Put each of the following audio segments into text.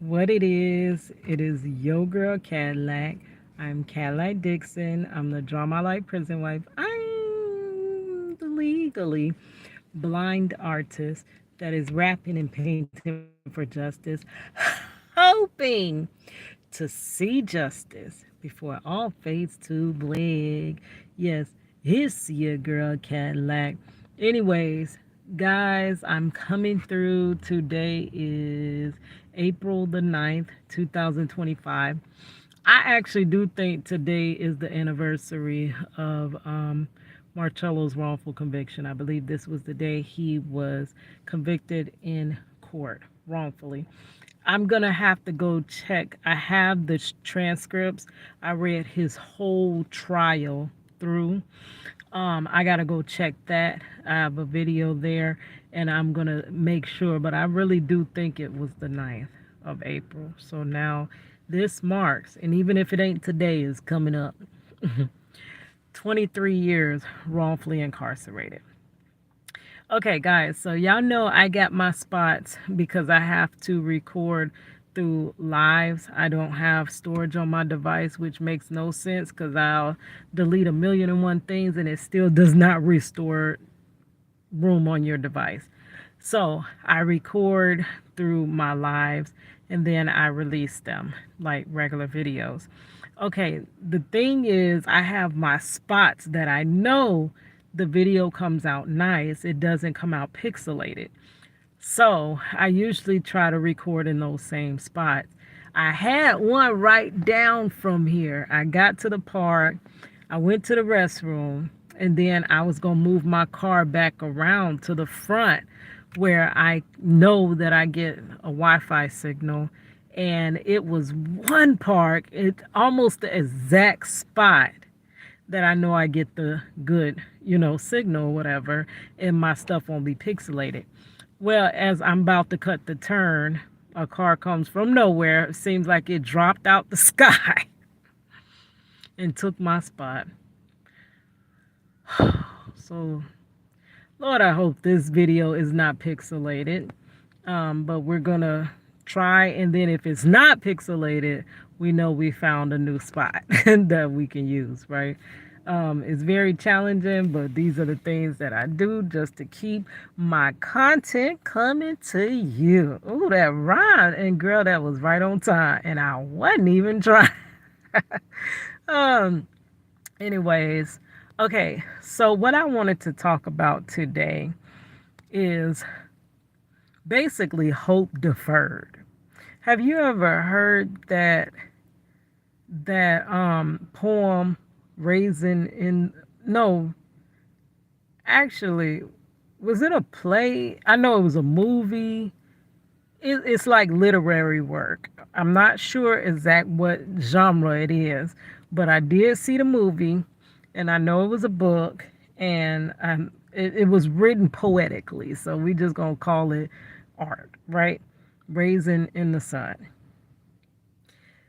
What it is your girl Cadillac. I'm Cadillac Dixon. I'm the Drama Life Prison Wife. I'm the legally blind artist that is rapping and painting for justice, hoping to see justice before it all fades to black. Yes, it's your girl Cadillac. Anyways, guys, I'm coming through. Today is April the 9th, 2025. I actually do think today is the anniversary of Marcello's wrongful conviction. I believe this was the day he was convicted in court wrongfully. I'm going to have to go check. I have the transcripts. I read his whole trial through. I got to go check that. I have a video there and I'm going to make sure, but I really do think it was the 9th of April. So now this marks, and even if it ain't today, is coming up. 23 years wrongfully incarcerated. Okay, guys, so y'all know I got my spots because I have to record through lives. I don't have storage on my device, which makes no sense because I'll delete a million and one things and it still does not restore room on your device. So I record through my lives and then I release them like regular videos. Okay, the thing is, I have my spots that I know the video comes out nice. It doesn't come out pixelated. So I usually try to record in those same spots. I had one right down from here. I got to the park, I went to the restroom, and then I was going to move my car back around to the front where I know that I get a Wi-Fi signal. And it was one park, it's almost the exact spot that I know I get the good, signal or whatever, and my stuff won't be pixelated. Well, as I'm about to cut the turn, a car comes from nowhere. It seems like it dropped out the sky and took my spot. So, Lord, I hope this video is not pixelated. But we're going to try, and then if it's not pixelated, we know we found a new spot that we can use, right? It's very challenging, but these are the things that I do just to keep my content coming to you. Ooh, that rhymed, and girl, that was right on time, and I wasn't even trying. um, anyways, okay, so what I wanted to talk about today is basically hope deferred. Have you ever heard that poem Raisin in no, actually, was it a play? I know it was a movie. It's like literary work. I'm not sure exact what genre it is, but I did see the movie, and I know it was a book, and it was written poetically, so we just gonna call it art, right? Raisin in the Sun.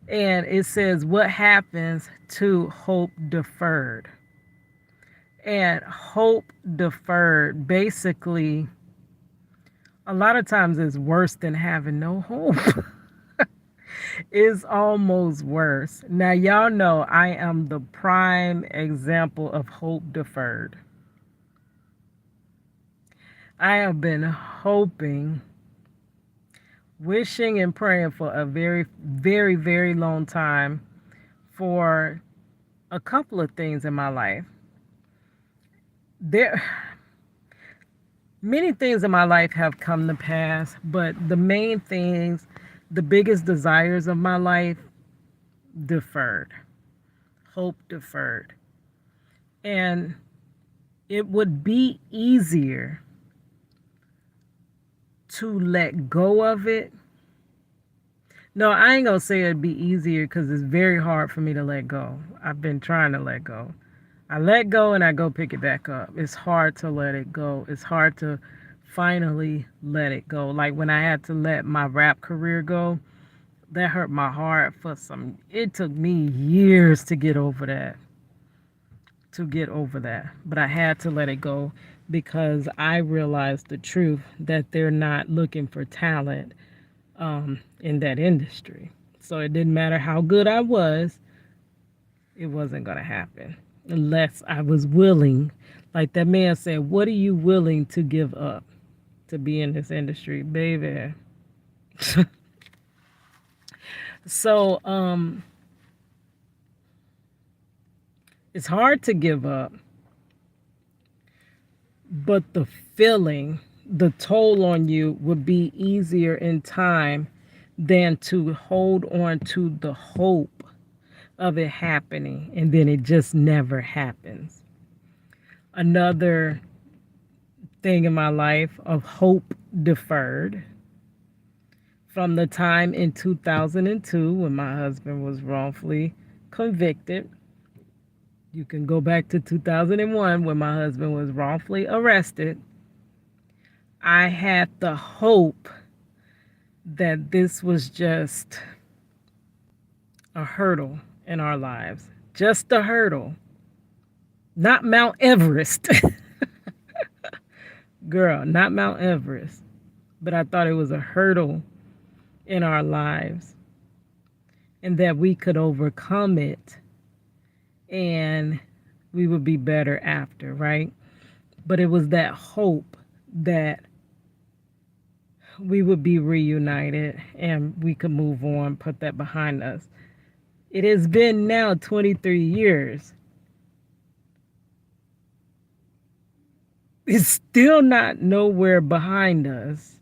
And it says, what happens to hope deferred? And hope deferred basically, a lot of times, is worse than having no hope. It's almost worse. Now, y'all know I am the prime example of hope deferred. I have been hoping, wishing and praying for a very, very, very long time for a couple of things in my life. There, many things in my life have come to pass, but the main things, the biggest desires of my life, deferred, hope deferred. And it would be easier to let go of it. No, I ain't gonna say it'd be easier because it's very hard for me to let go. I've been trying to let go. I let go and I go pick it back up. It's hard to let it go. It's hard to finally let it go. Like when I had to let my rap career go, that hurt my heart it took me years to get over that. But I had to let it go because I realized the truth that they're not looking for talent. in that industry. So it didn't matter how good I was, it wasn't going to happen unless I was willing. Like that man said, what are you willing to give up to be in this industry, baby? So it's hard to give up, but the feeling, the toll on you would be easier in time than to hold on to the hope of it happening and then it just never happens. Another thing in my life of hope deferred from the time in 2002 when my husband was wrongfully convicted. You can go back to 2001 when my husband was wrongfully arrested. I had the hope that this was just a hurdle in our lives, just a hurdle, not Mount Everest. Girl, not Mount Everest, but I thought it was a hurdle in our lives and that we could overcome it and we would be better after, right? But it was that hope that we would be reunited and we could move on, put that behind us. It has been now 23 years. It's still not nowhere behind us.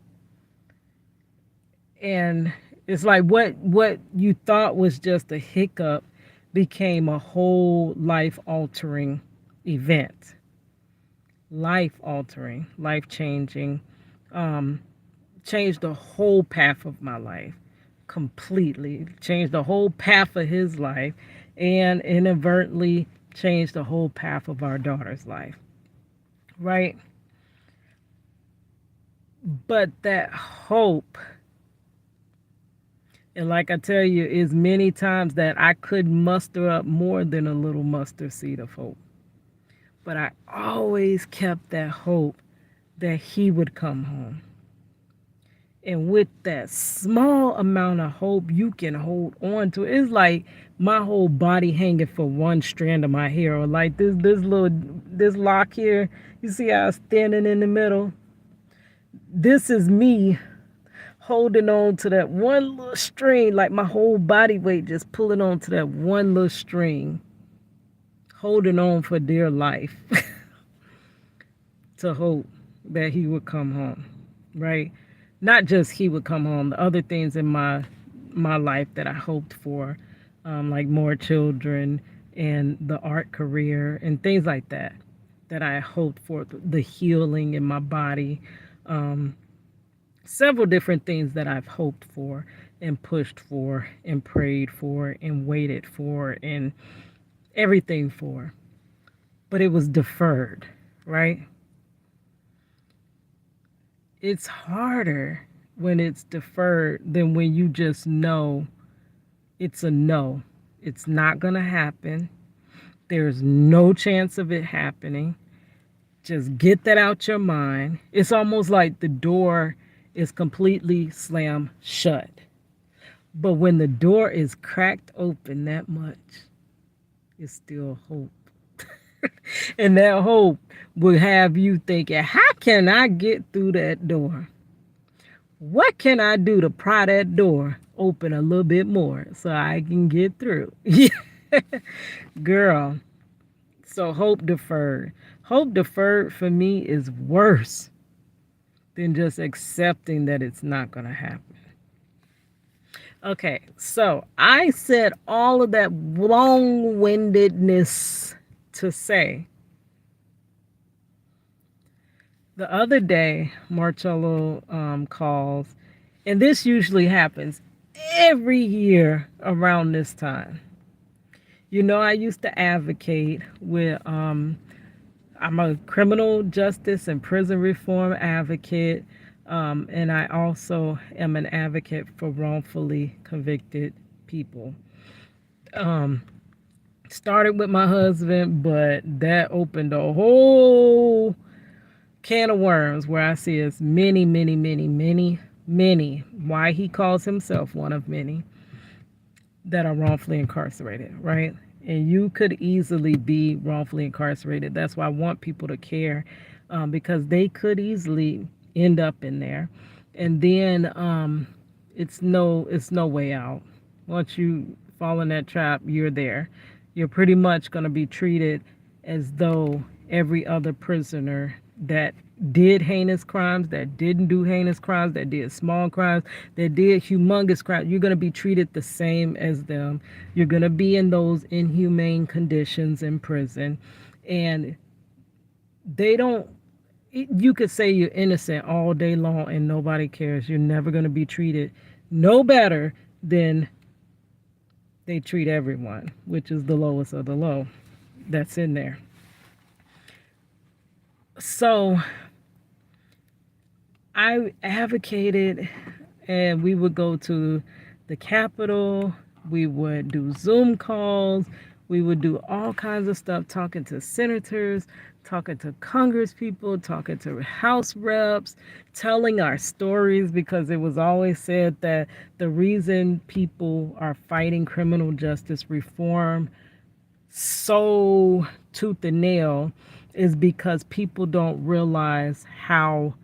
And it's like what you thought was just a hiccup became a whole life altering event. Life altering, life changing, changed the whole path of my life completely, changed the whole path of his life, and inadvertently changed the whole path of our daughter's life, right? But that hope, and like I tell you, is many times that I could muster up more than a little mustard seed of hope. But I always kept that hope that he would come home. And with that small amount of hope you can hold on to, it's like my whole body hanging for one strand of my hair, or like this lock here. You see how it's standing in the middle? This is me holding on to that one little string, like my whole body weight just pulling on to that one little string, holding on for dear life to hope that he would come home, right? Not just he would come home, the other things in my life that I hoped for, like more children and the art career and things like that, that I hoped for, the healing in my body, several different things that I've hoped for and pushed for and prayed for and waited for and everything for. But it was deferred, right? It's harder when it's deferred than when you just know it's a no. It's not going to happen. There's no chance of it happening. Just get that out your mind. It's almost like the door is completely slammed shut. But when the door is cracked open that much, it's still hope. And that hope will have you thinking, how can I get through that door? What can I do to pry that door open a little bit more so I can get through? Girl, so hope deferred. Hope deferred for me is worse than just accepting that it's not going to happen. Okay, so I said all of that long-windedness to say, the other day, Marcello calls, and this usually happens every year around this time. You know, I used to advocate with, I'm a criminal justice and prison reform advocate, and I also am an advocate for wrongfully convicted people. Started with my husband, but that opened a whole can of worms where I see as many many, why he calls himself one of many that are wrongfully incarcerated, right? And you could easily be wrongfully incarcerated. That's why I want people to care, because they could easily end up in there, and then it's no way out. Once you fall in that trap, you're there. You're pretty much going to be treated as though every other prisoner that did heinous crimes, that didn't do heinous crimes, that did small crimes, that did humongous crimes, you're going to be treated the same as them. You're going to be in those inhumane conditions in prison. And they don't, you could say you're innocent all day long and nobody cares. You're never going to be treated no better than they treat everyone, which is the lowest of the low that's in there. So I advocated, and we would go to the Capitol, we would do Zoom calls, we would do all kinds of stuff, talking to senators, talking to Congress people, talking to House reps, telling our stories, because it was always said that the reason people are fighting criminal justice reform so tooth and nail is because people don't realize how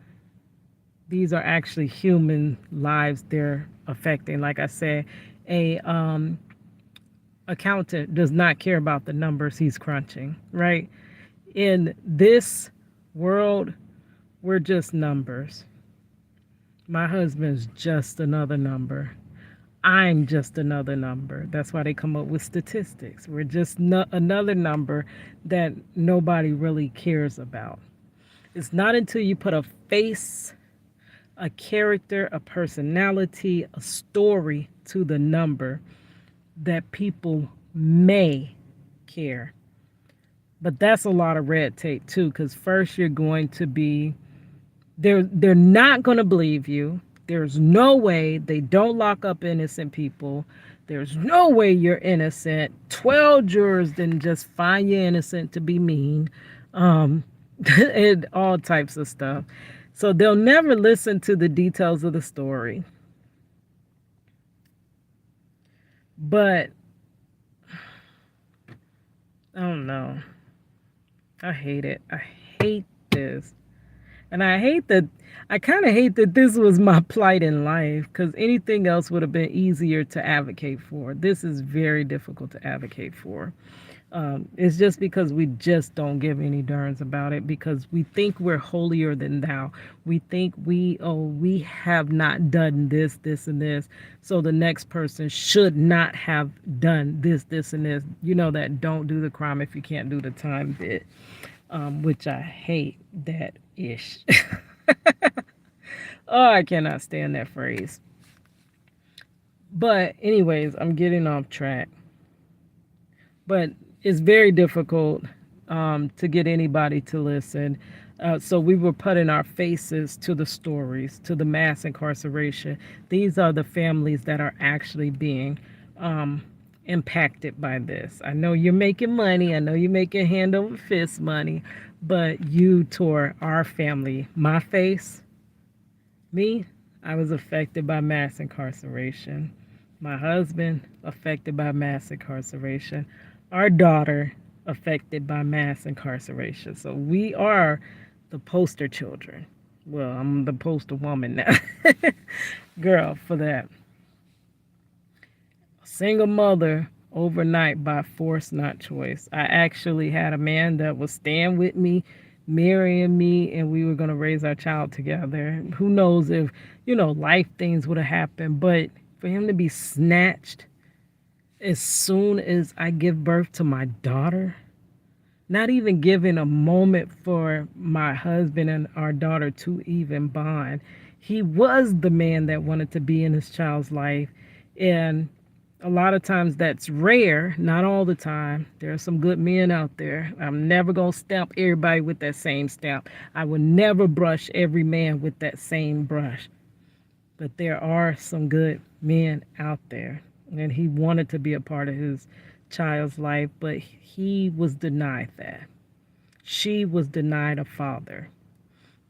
these are actually human lives they're affecting. Like I said, a accountant does not care about the numbers he's crunching, right? In this world, we're just numbers. My husband's just another number. I'm just another number. That's why they come up with statistics. We're just another number that nobody really cares about. It's not until you put a face, a character, a personality, a story to the number that people may care. But that's a lot of red tape too, because first you're going to be, they're not going to believe you. There's no way they don't lock up innocent people. There's no way you're innocent. 12 jurors didn't just find you innocent to be mean, and all types of stuff. So they'll never listen to the details of the story. But I don't know. I hate it. I hate this. And I kind of hate that this was my plight in life, because anything else would have been easier to advocate for. This is very difficult to advocate for. It's just because we just don't give any darns about it, because we think we're holier than thou. We think we have not done this, this, and this. So the next person should not have done this, this, and this. You know, that don't do the crime if you can't do the time bit, which I hate that ish. Oh, I cannot stand that phrase. But anyways, I'm getting off track. But it's very difficult to get anybody to listen. So we were putting our faces to the stories, to the mass incarceration. These are the families that are actually being impacted by this. I know you're making money. I know you're making hand over fist money, but you tore our family, my face, me, I was affected by mass incarceration. My husband, affected by mass incarceration. Our daughter, affected by mass incarceration. So we are the poster children. Well, I'm the poster woman now. Girl, for that. A single mother overnight by force, not choice. I actually had a man that was staying with me, marrying me, and we were going to raise our child together. Who knows if, life things would have happened, but for him to be snatched as soon as I give birth to my daughter, not even giving a moment for my husband and our daughter to even bond. He was the man that wanted to be in his child's life. And a lot of times that's rare, not all the time. There are some good men out there. I'm never going to stamp everybody with that same stamp. I would never brush every man with that same brush. But there are some good men out there. And he wanted to be a part of his child's life, but he was denied that. She was denied a father.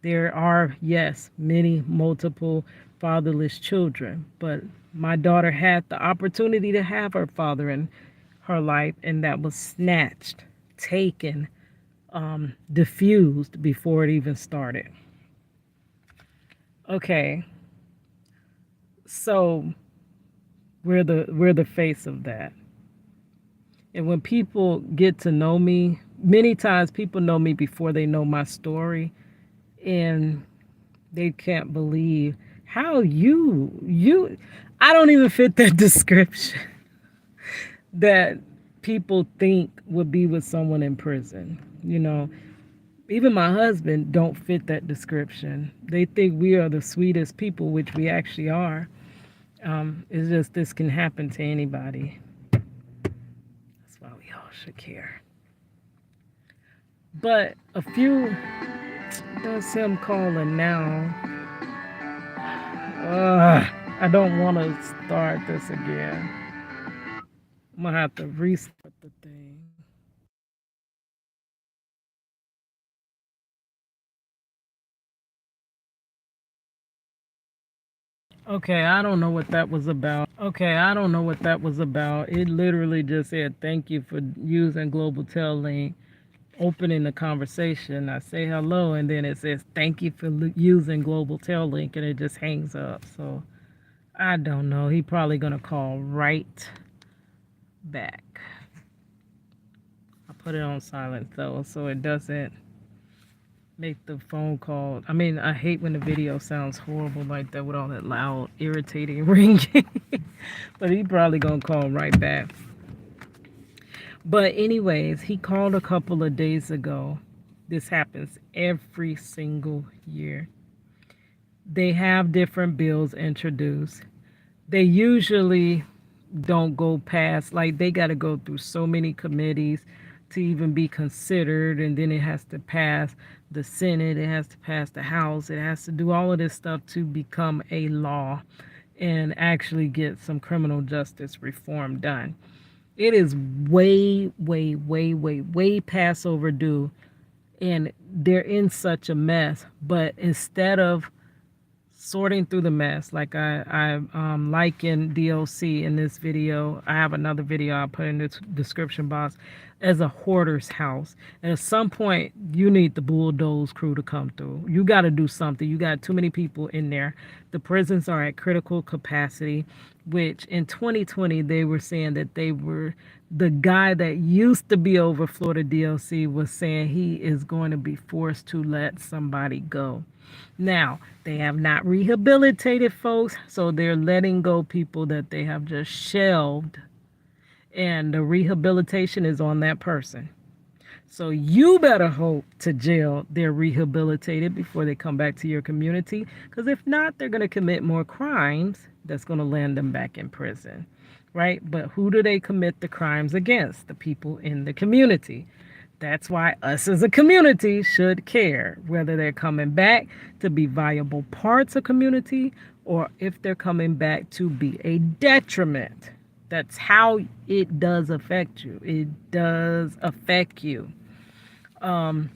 There are, yes, many multiple fatherless children. But my daughter had the opportunity to have her father in her life, and that was snatched, taken, diffused before it even started. Okay, so we're the face of that. And when people get to know me, many times people know me before they know my story, and they can't believe how you I don't even fit that description that people think would be with someone in prison. Even my husband don't fit that description. They think we are the sweetest people, which we actually are. It's just this can happen to anybody. That's why we all should care. But a few, that's him calling now. I don't want to start this again. I'm gonna have to restart the thing. Okay, I don't know what that was about. Okay, I don't know what that was about. It literally just said thank you for using Global Tel Link, opening the conversation. I say hello, and then it says thank you for using Global Tel Link, and it just hangs up. So I don't know. He probably gonna call right back. I put it on silent though, so it doesn't make the phone call. I mean, I hate when the video sounds horrible like that with all that loud, irritating ringing. But he probably gonna call right back. But anyways, he called a couple of days ago. This happens every single year. They have different bills introduced. They usually don't go past, like they got to go through so many committees to even be considered, and then it has to pass the Senate, it has to pass the House, it has to do all of this stuff to become a law and actually get some criminal justice reform done. It is way, way, way, way, way past overdue, and they're in such a mess. But instead of sorting through the mess, like I liken DLC in this video. I have another video I'll put in the description box as a hoarder's house. And at some point, you need the bulldoze crew to come through. You got to do something. You got too many people in there. The prisons are at critical capacity, which in 2020, they were saying that the guy that used to be over Florida DLC was saying he is going to be forced to let somebody go. Now, they have not rehabilitated folks, so they're letting go people that they have just shelved, and the rehabilitation is on that person. So you better hope to jail they're rehabilitated before they come back to your community, because if not, they're going to commit more crimes that's going to land them back in prison, right? But who do they commit the crimes against? The people in the community. That's why us as a community should care whether they're coming back to be viable parts of community or if they're coming back to be a detriment. That's how it does affect you. It does affect you. But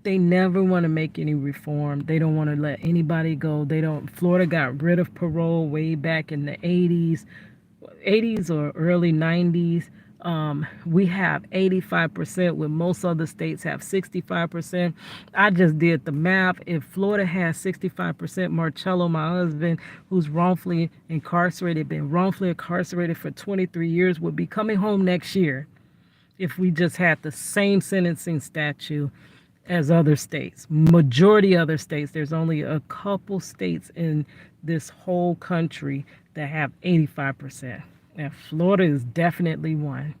they never want to make any reform. They don't want to let anybody go. Florida got rid of parole way back in the 80s or early 90s. We have 85%, when most other states have 65%. I just did the math. If Florida has 65%, Marcello, my husband, who's been wrongfully incarcerated for 23 years, would be coming home next year if we just had the same sentencing statute as other states. Majority other states, there's only a couple states in this whole country that have 85%. And Florida is definitely one.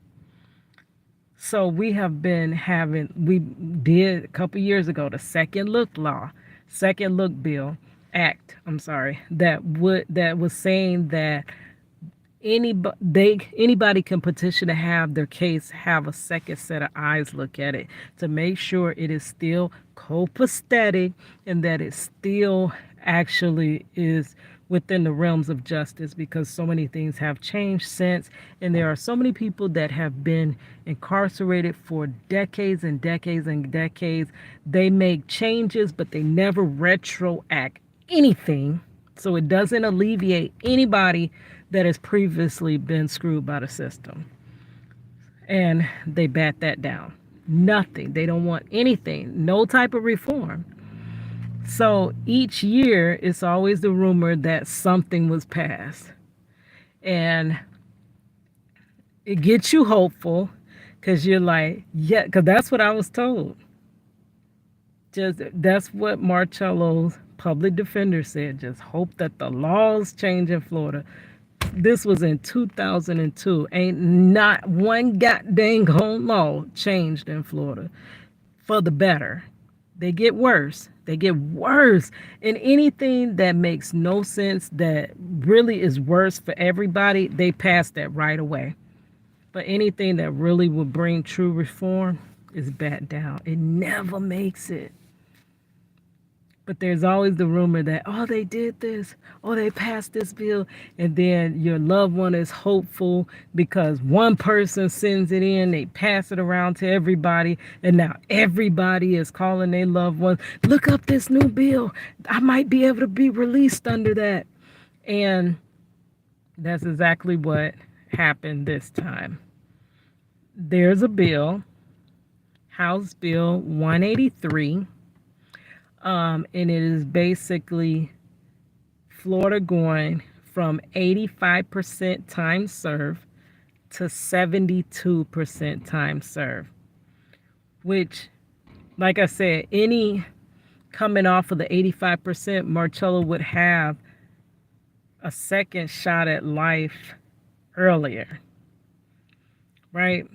So we did a couple years ago the second look act, that was saying that anybody can petition to have their case have a second set of eyes look at it to make sure it is still copacetic and that it still actually is within the realms of justice, because so many things have changed since, and there are so many people that have been incarcerated for decades and decades and decades. They make changes, but they never retroact anything, so it doesn't alleviate anybody that has previously been screwed by the system. And they bat that down. Nothing. They don't want anything. No type of reform. So each year, it's always the rumor that something was passed. And it gets you hopeful, because you're like, yeah, because that's what I was told. Just that's what Marcello's public defender said. Just hope that the laws change in Florida. This was in 2002. Ain't not one goddamn law changed in Florida for the better. They get worse. They get worse. And anything that makes no sense, that really is worse for everybody, they pass that right away. But anything that really will bring true reform is bat down. It never makes it. But there's always the rumor that, oh, they did this, oh, they passed this bill, and then your loved one is hopeful because one person sends it in, they pass it around to everybody, and now everybody is calling their loved one, look up this new bill, I might be able to be released under that. And that's exactly what happened this time. There's a bill, House Bill 183. And it is basically Florida going from 85% time served to 72% time served, which, like I said, any coming off of the 85%, Marcello would have a second shot at life earlier, right?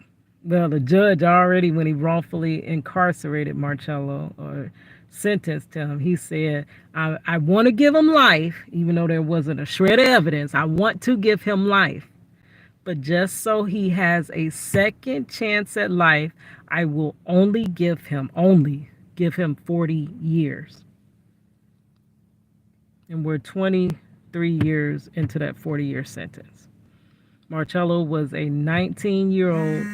Well, the judge already, when he wrongfully incarcerated Marcello or sentenced him, he said, I want to give him life, even though there wasn't a shred of evidence. I want to give him life. But just so he has a second chance at life, I will only give him 40 years. And we're 23 years into that 40-year sentence. Marcello was a 19-year-old.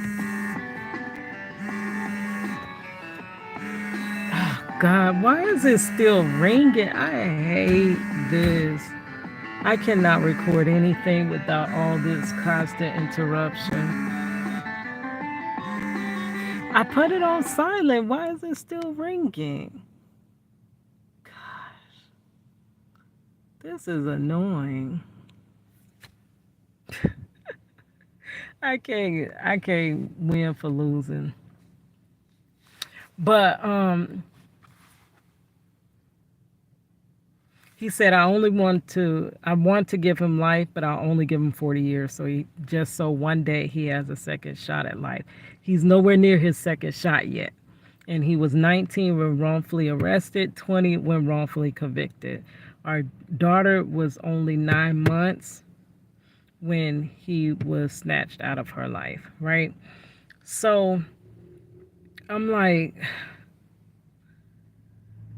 God, why is it still ringing? I hate this. I cannot record anything without all this constant interruption. I put it on silent. Why is it still ringing? Gosh, this is annoying. I can't win for losing. But he said, I want to give him life, but I'll only give him 40 years. So one day he has a second shot at life. He's nowhere near his second shot yet. And he was 19 when wrongfully arrested, 20 when wrongfully convicted. Our daughter was only 9 months when he was snatched out of her life, right? So I'm like,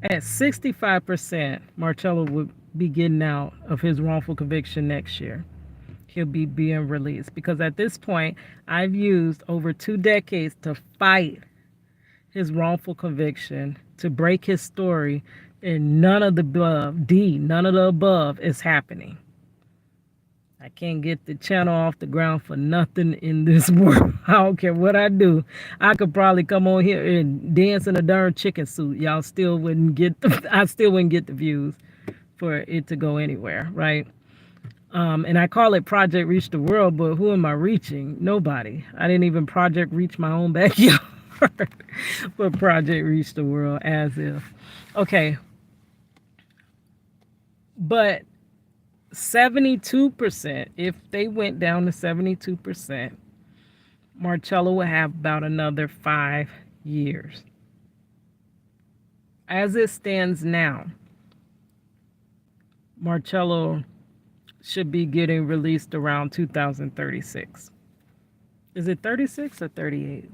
at 65%, Marcello would be getting out of his wrongful conviction next year. He'll be being released, because at this point, I've used over 2 decades to fight his wrongful conviction, to break his story, and none of the above is happening. I can't get the channel off the ground for nothing in this world. I don't care what I do. I could probably come on here and dance in a darn chicken suit. I still wouldn't get the views for it to go anywhere, right? And I call it Project Reach the World, but who am I reaching? Nobody. I didn't even Project Reach my own backyard. But Project Reach the World, as if. Okay. But 72%, if they went down to 72%, Marcello would have about another 5 years. As it stands now, Marcello should be getting released around 2036. Is it 36 or 38?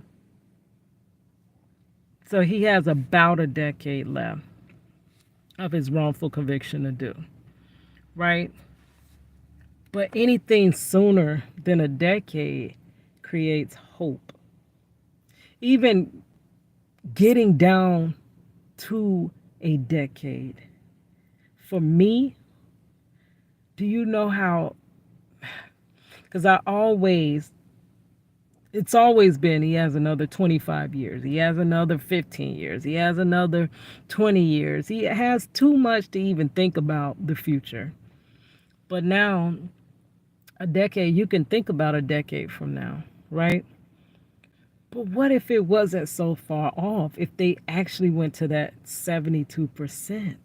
So he has about a decade left of his wrongful conviction to do. right? But anything sooner than a decade creates hope. Even getting down to a decade. For me, do you know how? Because it's always been he has another 25 years, he has another 15 years, he has another 20 years. He has too much to even think about the future. But now, a decade, you can think about a decade from now, right? But what if it wasn't so far off? If they actually went to that 72%?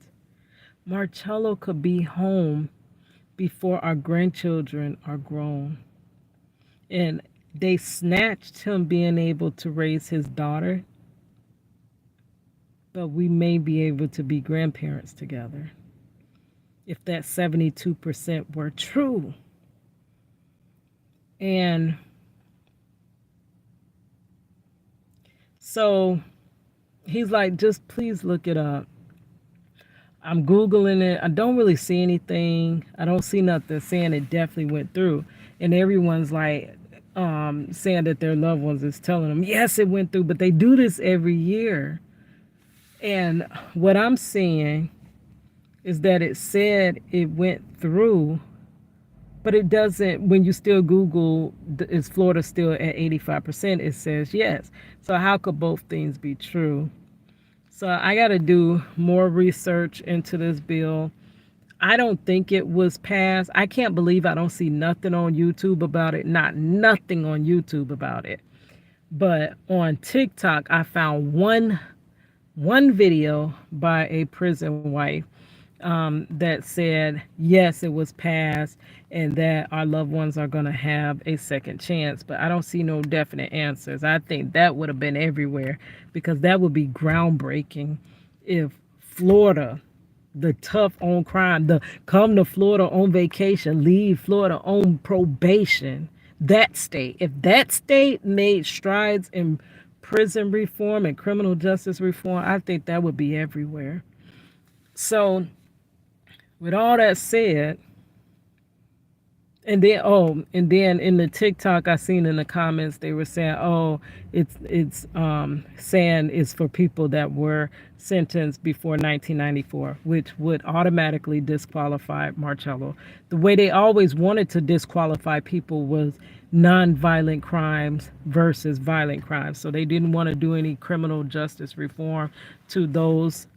Marcello could be home before our grandchildren are grown. And they snatched him being able to raise his daughter, but we may be able to be grandparents together if that 72% were true. And so he's like, just please look it up. I'm Googling it. I don't really see anything. I don't see nothing saying it definitely went through. And everyone's like saying that their loved ones is telling them, yes, it went through, but they do this every year. And what I'm seeing is that it said it went through, but it doesn't. When you still Google, is Florida still at 85%? It says yes. So how could both things be true? So I got to do more research into this bill. I don't think it was passed. I can't believe I don't see nothing on YouTube about it. Not nothing on YouTube about it. But on TikTok, I found one video by a prison wife that said, yes, it was passed and that our loved ones are going to have a second chance. But I don't see no definite answers. I think that would have been everywhere because that would be groundbreaking if Florida, the tough on crime, the come to Florida on vacation, leave Florida on probation, that state, if that state made strides in prison reform and criminal justice reform, I think that would be everywhere. So with all that said, and then in the TikTok I seen in the comments they were saying, oh, it's saying it's for people that were sentenced before 1994, which would automatically disqualify Marcello. The way they always wanted to disqualify people was non-violent crimes versus violent crimes. So they didn't want to do any criminal justice reform to those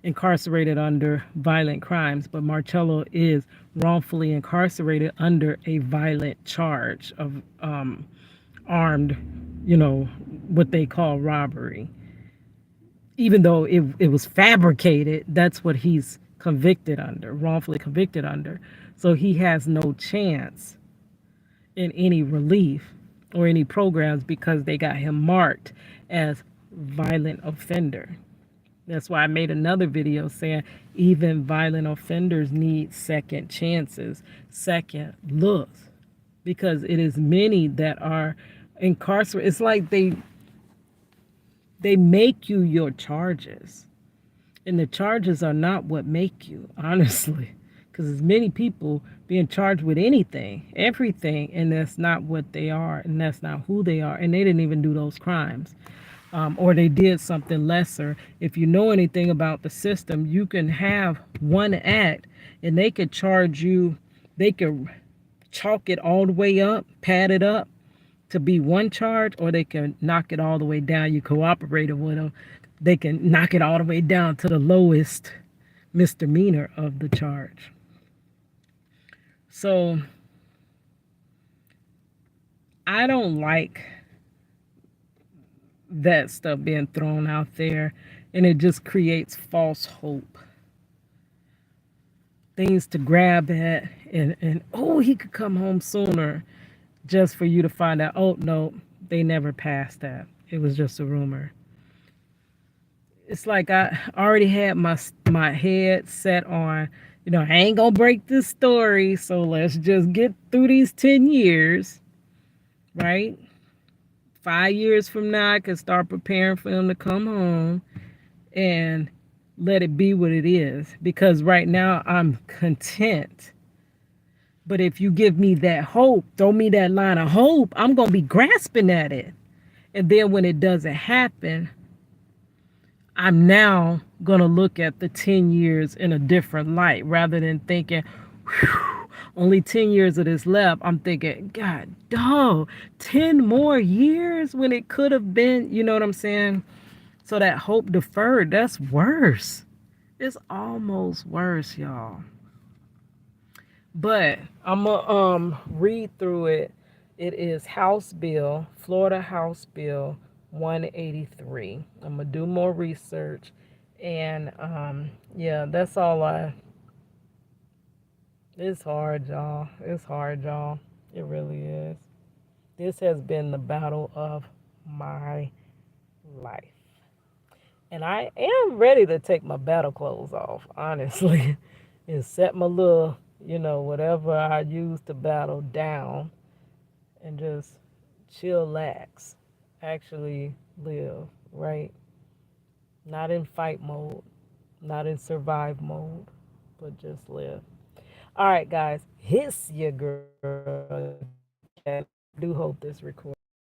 incarcerated under violent crimes, but Marcello is wrongfully incarcerated under a violent charge of armed, what they call robbery. Even though it was fabricated, that's what he's convicted under, wrongfully convicted under. So he has no chance in any relief or any programs because they got him marked as violent offender. That's why I made another video saying even violent offenders need second chances, second looks, because it is many that are incarcerated. It's like they make you your charges, and the charges are not what make you, honestly, because there's many people being charged with anything, everything, and that's not what they are, and that's not who they are, and they didn't even do those crimes. Or they did something lesser. If you know anything about the system, you can have one act and they could charge you, they could chalk it all the way up, pad it up to be one charge, or they can knock it all the way down. You cooperated with them, they can knock it all the way down to the lowest misdemeanor of the charge. So I don't like that stuff being thrown out there, and it just creates false hope, things to grab at, and oh, he could come home sooner, just for you to find out, oh no, they never passed that, it was just a rumor. It's like I already had my head set on, I ain't gonna break this story, so let's just get through these 10 years, right? 5 years from now, I can start preparing for him to come home. And, let it be what it is, because right now I'm content. But if you give me that hope, throw me that line of hope, I'm going to be grasping at it. And then when it doesn't happen, I'm now going to look at the 10 years in a different light rather than thinking, whew, only 10 years of this left. I'm thinking, God, dog, 10 more years when it could have been, you know what I'm saying? So that hope deferred, that's worse. It's almost worse, y'all. But I'm gonna read through it. It is House Bill, Florida House Bill 183. I'm gonna do more research, and yeah, that's all I. It's hard, y'all. It's hard, y'all. It really is. This has been the battle of my life, and I am ready to take my battle clothes off, honestly, and set my little, whatever I use to battle down and just chillax, actually live, right? Not in fight mode, not in survive mode, but just live. All right, guys, hiss your girl. I do hope this recording